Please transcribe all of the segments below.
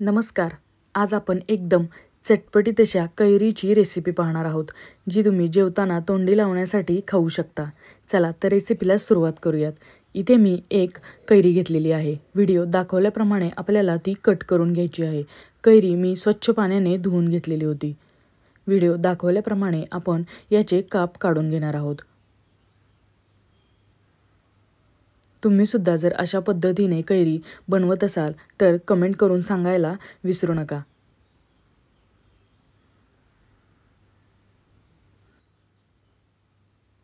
नमस्कार. आज आपण एकदम चटपटीत अशा कैरीची रेसिपी पाहणार आहोत, जी तुम्ही जेवताना तोंडी लावण्यासाठी खाऊ शकता. चला तर रेसिपीला सुरुवात करूयात. इथे मी एक कैरी घेतलेली आहे. व्हिडिओ दाखवल्याप्रमाणे आपल्याला ती कट करून घ्यायची आहे. कैरी मी स्वच्छ पाण्याने धुवून घेतलेली होती. व्हिडिओ दाखवल्याप्रमाणे आपण याचे काप काढून घेणार आहोत. तुम्ही सुद्धा जर अशा पद्धतीने कैरी बनवत असाल तर कमेंट करून सांगायला विसरू नका.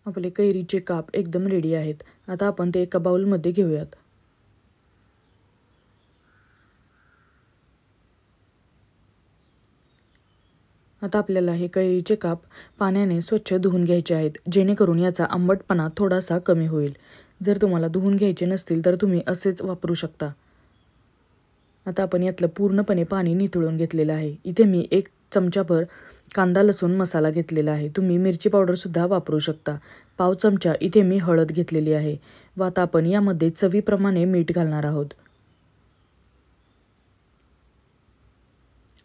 आपले कैरीचे काप एकदम रेडी आहेत. आता आपण ते एका बाउलमध्ये घेऊयात. आता आपल्याला हे कैरीचे काप पाण्याने स्वच्छ धुवून घ्यायचे आहेत, जेणेकरून याचा आंबटपणा थोडासा कमी होईल. जर तुम्हाला धुवून घ्यायचे नसतील तर तुम्ही असेच वापरू शकता. आता आपण यातलं पूर्णपणे पाणी निथळून घेतलेलं आहे. इथे मी 1 चमचाभर कांदा लसूण मसाला घेतलेला आहे. तुम्ही मिरची पावडरसुद्धा वापरू शकता. पाव चमचा इथे मी हळद घेतलेली आहे व आता आपण यामध्ये चवीप्रमाणे मीठ घालणार आहोत.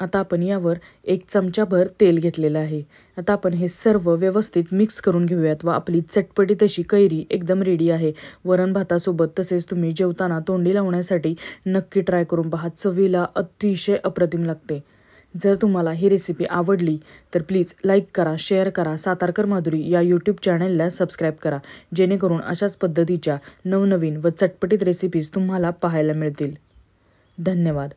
आता आपण यावर 1 चमचाभर तेल घेतलेलं आहे. आता आपण हे सर्व व्यवस्थित मिक्स करून घेऊयात व आपली चटपटीत अशी कैरी एकदम रेडी आहे. वरण भातासोबत तसेच तुम्ही जेवताना तोंडी लावण्यासाठी नक्की ट्राय करून पहा. चवीला अतिशय अप्रतिम लागते. जर तुम्हाला ही रेसिपी आवडली तर प्लीज लाईक करा, शेअर करा. सातारकर माधुरी या यूट्यूब चॅनलला सबस्क्राईब करा, जेणेकरून अशाच पद्धतीच्या नवनवीन व चटपटीत रेसिपीज तुम्हाला पाहायला मिळतील. धन्यवाद.